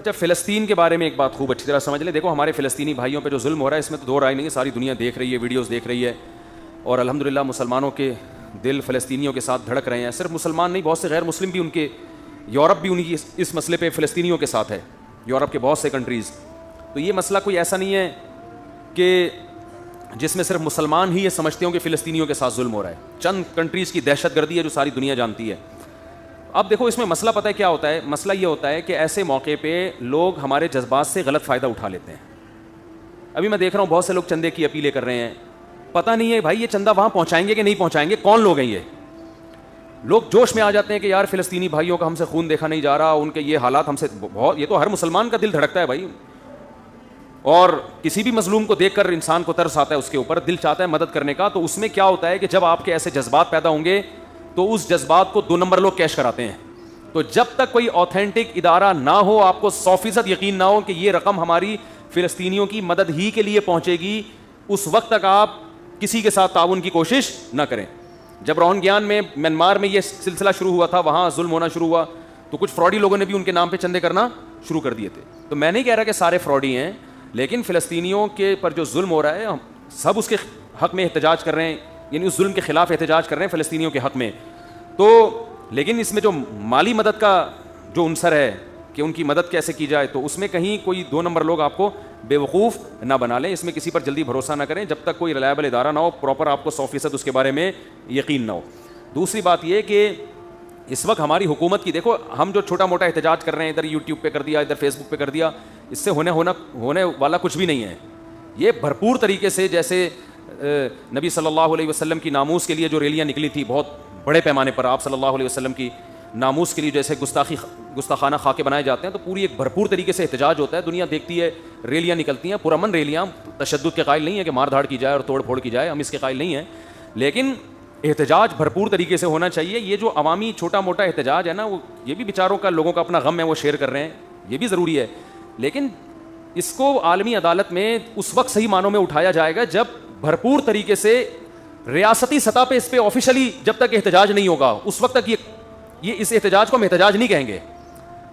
اچھا فلسطین کے بارے میں ایک بات خوب اچھی طرح سمجھ لیں. دیکھو ہمارے فلسطینی بھائیوں پہ جو ظلم ہو رہا ہے اس میں تو دو رائے نہیں ہے, ساری دنیا دیکھ رہی ہے, ویڈیوز دیکھ رہی ہے, اور الحمدللہ مسلمانوں کے دل فلسطینیوں کے ساتھ دھڑک رہے ہیں. صرف مسلمان نہیں, بہت سے غیر مسلم بھی ان کے, یورپ بھی ان کی اس مسئلے پہ فلسطینیوں کے ساتھ ہے, یورپ کے بہت سے کنٹریز. تو یہ مسئلہ کوئی ایسا نہیں ہے کہ جس میں صرف مسلمان ہی یہ سمجھتے ہوں کہ فلسطینیوں کے ساتھ ظلم ہو رہا ہے. چند کنٹریز کی دہشت گردی ہے جو ساری دنیا جانتی ہے. اب دیکھو اس میں مسئلہ پتہ ہے کیا ہوتا ہے, مسئلہ یہ ہوتا ہے کہ ایسے موقع پہ لوگ ہمارے جذبات سے غلط فائدہ اٹھا لیتے ہیں. ابھی میں دیکھ رہا ہوں بہت سے لوگ چندے کی اپیلیں کر رہے ہیں, پتہ نہیں ہے بھائی یہ چندہ وہاں پہنچائیں گے کہ نہیں پہنچائیں گے, کون لوگ ہیں یہ لوگ. جوش میں آ جاتے ہیں کہ یار فلسطینی بھائیوں کا ہم سے خون دیکھا نہیں جا رہا, ان کے یہ حالات ہم سے بہت, یہ تو ہر مسلمان کا دل دھڑکتا ہے بھائی, اور کسی بھی مظلوم کو دیکھ کر انسان کو ترس آتا ہے, اس کے اوپر دل چاہتا ہے مدد کرنے کا. تو اس میں کیا ہوتا ہے کہ جب آپ کے ایسے جذبات پیدا ہوں گے تو اس جذبات کو 2 نمبر لوگ کیش کراتے ہیں. تو جب تک کوئی آتھینٹک ادارہ نہ ہو, آپ کو 100% یقین نہ ہو کہ یہ رقم ہماری فلسطینیوں کی مدد ہی کے لیے پہنچے گی, اس وقت تک آپ کسی کے ساتھ تعاون کی کوشش نہ کریں. جب روہنگیان میں میانمار میں یہ سلسلہ شروع ہوا تھا, وہاں ظلم ہونا شروع ہوا, تو کچھ فراڈی لوگوں نے بھی ان کے نام پہ چندے کرنا شروع کر دیے تھے. تو میں نہیں کہہ رہا کہ سارے فراڈی ہیں, لیکن فلسطینیوں کے پر جو ظلم ہو رہا ہے, ہم سب اس کے حق میں احتجاج کر رہے ہیں, یعنی اس ظلم کے خلاف احتجاج کر رہے ہیں فلسطینیوں کے حق میں. تو لیکن اس میں جو مالی مدد کا جو عنصر ہے کہ ان کی مدد کیسے کی جائے, تو اس میں کہیں کوئی 2 نمبر لوگ آپ کو بے وقوف نہ بنا لیں. اس میں کسی پر جلدی بھروسہ نہ کریں جب تک کوئی ریلائبل ادارہ نہ ہو, پراپر آپ کو 100% اس کے بارے میں یقین نہ ہو. دوسری بات یہ کہ اس وقت ہماری حکومت کی, دیکھو ہم جو چھوٹا موٹا احتجاج کر رہے ہیں, ادھر یوٹیوب پہ کر دیا, ادھر فیس بک پہ کر دیا, اس سے ہونے والا کچھ بھی نہیں ہے. یہ بھرپور طریقے سے, جیسے نبی صلی اللہ علیہ وسلم کی ناموس کے لیے جو ریلیاں نکلی تھی بہت بڑے پیمانے پر, آپ صلی اللہ علیہ وسلم کی ناموس کے لیے جیسے گستاخانہ خاکے بنائے جاتے ہیں, تو پوری ایک بھرپور طریقے سے احتجاج ہوتا ہے. دنیا دیکھتی ہے, ریلیاں نکلتی ہیں, پرامن ریلیاں, تشدد کے قائل نہیں ہے کہ مار دھاڑ کی جائے اور توڑ پھوڑ کی جائے, ہم اس کے قائل نہیں ہیں, لیکن احتجاج بھرپور طریقے سے ہونا چاہیے. یہ جو عوامی چھوٹا موٹا احتجاج ہے نا, وہ یہ بھی بیچاروں کا, لوگوں کا اپنا غم ہے, وہ شیئر کر رہے ہیں, یہ بھی ضروری ہے, لیکن اس کو عالمی عدالت میں اس وقت صحیح معنوں میں اٹھایا جائے گا جب بھرپور طریقے سے ریاستی سطح پہ اس پہ آفیشلی جب تک احتجاج نہیں ہوگا, اس وقت تک یہ اس احتجاج کو ہم احتجاج نہیں کہیں گے.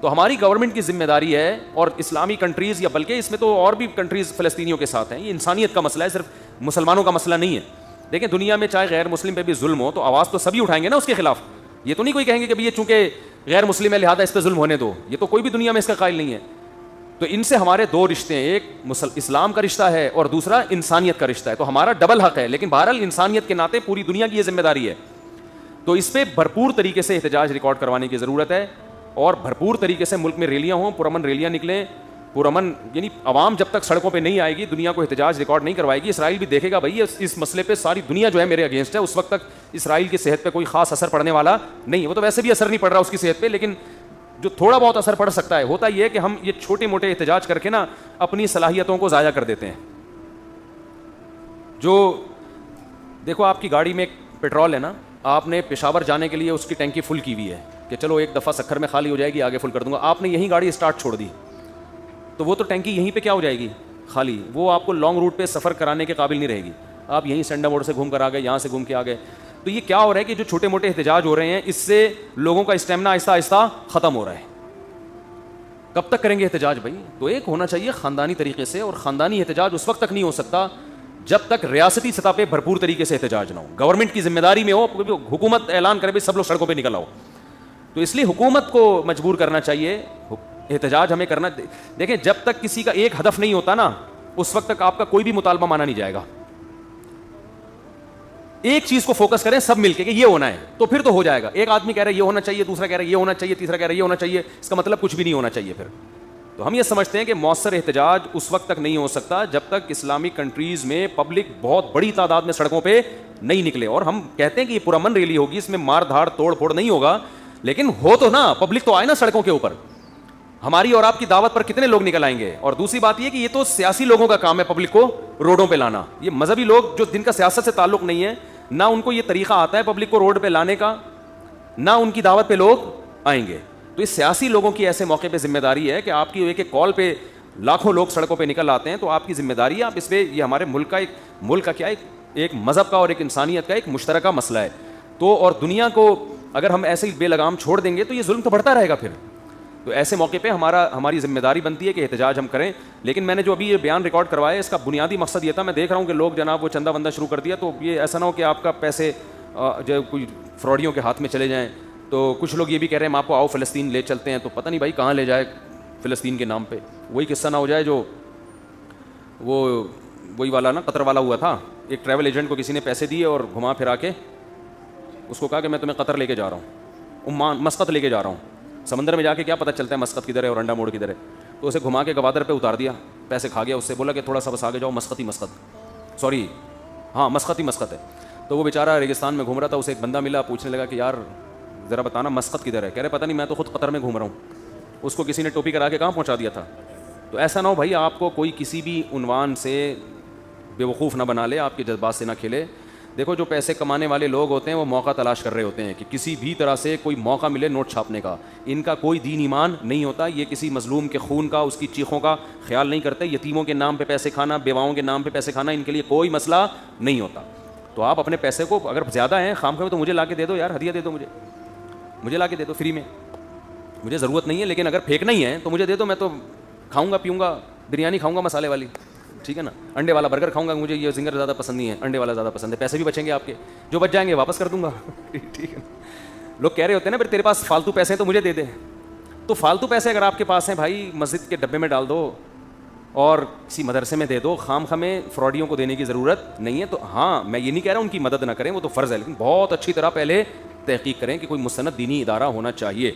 تو ہماری گورنمنٹ کی ذمہ داری ہے, اور اسلامی کنٹریز, یا بلکہ اس میں تو اور بھی کنٹریز فلسطینیوں کے ساتھ ہیں, یہ انسانیت کا مسئلہ ہے, صرف مسلمانوں کا مسئلہ نہیں ہے. دیکھیں دنیا میں چاہے غیر مسلم پہ بھی ظلم ہو تو آواز تو سبھی اٹھائیں گے نا اس کے خلاف. یہ تو نہیں کوئی کہیں گے کہ یہ چونکہ غیر مسلم ہے لہٰذا اس پہ ظلم ہونے دو, یہ تو کوئی بھی دنیا میں اس کا قائل نہیں ہے. تو ان سے ہمارے 2 رشتے ہیں, ایک اسلام کا رشتہ ہے اور دوسرا انسانیت کا رشتہ ہے. تو ہمارا ڈبل حق ہے, لیکن بہرحال انسانیت کے ناطے پوری دنیا کی یہ ذمہ داری ہے. تو اس پہ بھرپور طریقے سے احتجاج ریکارڈ کروانے کی ضرورت ہے, اور بھرپور طریقے سے ملک میں ریلیاں ہوں, پرامن ریلیاں نکلیں, پرامن, یعنی عوام جب تک سڑکوں پہ نہیں آئے گی دنیا کو احتجاج ریکارڈ نہیں کروائے گی. اسرائیل بھی دیکھے گا بھائی اس مسئلے پہ ساری دنیا جو ہے میرے اگینسٹ ہے, اس وقت تک اسرائیل کی صحت پہ کوئی خاص اثر پڑنے والا نہیں ہے. وہ تو ویسے بھی اثر نہیں پڑ رہا اس کی صحت پہ, لیکن جو تھوڑا بہت اثر پڑ سکتا ہے, ہوتا یہ ہے کہ ہم یہ چھوٹے موٹے احتجاج کر کے نا اپنی صلاحیتوں کو ضائع کر دیتے ہیں. جو دیکھو آپ کی گاڑی میں پیٹرول ہے نا, آپ نے پشاور جانے کے لیے اس کی ٹینکی فل کی ہوئی ہے کہ چلو ایک دفعہ سکھر میں خالی ہو جائے گی, آگے فل کر دوں گا. آپ نے یہیں گاڑی اسٹارٹ چھوڑ دی تو وہ تو ٹینکی یہیں پہ کیا ہو جائے گی, خالی. وہ آپ کو لانگ روٹ پہ سفر کرانے کے قابل نہیں رہے گی. آپ یہیں سینڈا موڑ سے گھوم کر آ گئے, یہاں سے گھوم کے آ گئے. تو یہ کیا ہو رہا ہے کہ جو چھوٹے موٹے احتجاج ہو رہے ہیں, اس سے لوگوں کا اسٹیمنا آہستہ آہستہ ختم ہو رہا ہے. کب تک کریں گے احتجاج بھائی؟ تو ایک ہونا چاہیے خاندانی طریقے سے, اور خاندانی احتجاج اس وقت تک نہیں ہو سکتا جب تک ریاستی سطح پہ بھرپور طریقے سے احتجاج نہ ہو, گورنمنٹ کی ذمہ داری میں ہو, حکومت اعلان کرے بھی سب لوگ سڑکوں پہ نکل آؤ. تو اس لیے حکومت کو مجبور کرنا چاہیے, احتجاج ہمیں کرنا. دیکھیں جب تک کسی کا ایک ہدف نہیں ہوتا نا, اس وقت تک آپ کا کوئی بھی مطالبہ مانا نہیں جائے گا. ایک چیز کو فوکس کریں سب مل کے کہ یہ ہونا ہے, تو پھر تو ہو جائے گا. ایک آدمی کہہ رہا ہے یہ ہونا چاہیے, دوسرا کہہ رہا ہے یہ ہونا چاہیے, تیسرا کہہ رہا ہے یہ ہونا چاہیے, اس کا مطلب کچھ بھی نہیں ہونا چاہیے پھر. تو ہم یہ سمجھتے ہیں کہ مؤثر احتجاج اس وقت تک نہیں ہو سکتا جب تک اسلامک کنٹریز میں پبلک بہت بڑی تعداد میں سڑکوں پہ نہیں نکلے. اور ہم کہتے ہیں کہ یہ پرامن ریلی ہوگی, اس میں مار دھاڑ توڑ پھوڑ نہیں ہوگا, لیکن ہو تو نا, پبلک تو آئے نا سڑکوں کے اوپر. ہماری اور آپ کی دعوت پر کتنے لوگ نکل آئیں گے؟ اور دوسری بات یہ کہ یہ تو سیاسی لوگوں کا کام ہے پبلک کو روڈوں پہ لانا. یہ مذہبی لوگ جو جن کا سیاست سے تعلق نہیں ہے, نہ ان کو یہ طریقہ آتا ہے پبلک کو روڈ پہ لانے کا, نہ ان کی دعوت پہ لوگ آئیں گے. تو اس سیاسی لوگوں کی ایسے موقع پہ ذمہ داری ہے کہ آپ کی ایک ایک کال پہ لاکھوں لوگ سڑکوں پہ نکل آتے ہیں, تو آپ کی ذمہ داری ہے, آپ اس پہ, یہ ہمارے ملک کا کیا ایک مذہب کا اور ایک انسانیت کا ایک مشترکہ مسئلہ ہے. تو اور دنیا کو اگر ہم ایسے ہی بے لگام چھوڑ دیں گے تو یہ ظلم تو بڑھتا رہے گا پھر. تو ایسے موقع پہ ہماری ذمہ داری بنتی ہے کہ احتجاج ہم کریں. لیکن میں نے جو ابھی یہ بیان ریکارڈ کروایا ہے اس کا بنیادی مقصد یہ تھا, میں دیکھ رہا ہوں کہ لوگ جناب وہ چندہ بندہ شروع کر دیا, تو یہ ایسا نہ ہو کہ آپ کا پیسے جو کوئی فراڈیوں کے ہاتھ میں چلے جائیں. تو کچھ لوگ یہ بھی کہہ رہے ہیں ہم آپ کو آؤ فلسطین لے چلتے ہیں, تو پتہ نہیں بھائی کہاں لے جائے فلسطین کے نام پہ. وہی قصہ نہ ہو جائے جو وہی والا نا قطر والا ہوا تھا. ایک ٹریول ایجنٹ کو کسی نے پیسے دیے اور گھما پھرا کے اس کو کہا کہ میں تمہیں قطر لے کے جا رہا ہوں, عمان مسقط لے کے جا رہا ہوں. سمندر میں جا کے کیا پتہ چلتا ہے مسقط کدھر ہے اور انڈا موڑ کدھر ہے. تو اسے گھما کے گوادر پہ اتار دیا, پیسے کھا گیا. اس سے بولا کہ تھوڑا سا بس آگے جاؤ, مسقط ہی مسقط ہے. تو وہ بیچارہ ریگستان میں گھوم رہا تھا, اسے ایک بندہ ملا, پوچھنے لگا کہ یار ذرا بتانا مسقط کدھر ہے. کہہ رہے پتہ نہیں, میں تو خود قطر میں گھوم رہا ہوں. اس کو کسی نے ٹوپی کرا کے کہاں پہنچا دیا تھا. تو ایسا نہ ہو بھائی آپ کو کوئی کسی بھی عنوان سے بے وقوف نہ بنا لے, آپ کے جذبات سے نہ کھیلے. دیکھو جو پیسے کمانے والے لوگ ہوتے ہیں وہ موقع تلاش کر رہے ہوتے ہیں کہ کسی بھی طرح سے کوئی موقع ملے نوٹ چھاپنے کا. ان کا کوئی دین ایمان نہیں ہوتا, یہ کسی مظلوم کے خون کا, اس کی چیخوں کا خیال نہیں کرتے. یتیموں کے نام پہ پیسے کھانا, بیواؤں کے نام پہ پیسے کھانا ان کے لیے کوئی مسئلہ نہیں ہوتا. تو آپ اپنے پیسے کو اگر زیادہ ہیں خام خواہ تو مجھے لا کے دے دو یار, ہدیہ دے دو, مجھے لا کے دے دو فری میں, مجھے ضرورت نہیں ہے. لیکن اگر پھینکنا ہی ہے تو مجھے دے دو, میں تو کھاؤں گا پیوں گا, بریانی کھاؤں گا مسالے والی, ٹھیک ہے نا. انڈے والا برگر کھاؤں گا, مجھے یہ زنگر زیادہ پسند نہیں ہے, انڈے والا زیادہ پسند ہے. پیسے بھی بچیں گے آپ کے, جو بچ جائیں گے واپس کر دوں گا, ٹھیک ہے. لوگ کہہ رہے ہوتے ہیں نا پھر تیرے پاس فالتو پیسے ہیں تو مجھے دے دے. تو فالتو پیسے اگر آپ کے پاس ہیں بھائی مسجد کے ڈبے میں ڈال دو اور کسی مدرسے میں دے دو. خام ہمیں فراڈیوں کو دینے کی ضرورت نہیں ہے. تو ہاں میں یہ نہیں کہہ رہا ان کی مدد نہ کریں, وہ تو فرض ہے, لیکن بہت اچھی طرح پہلے تحقیق کریں کہ کوئی مستند دینی ادارہ ہونا چاہیے.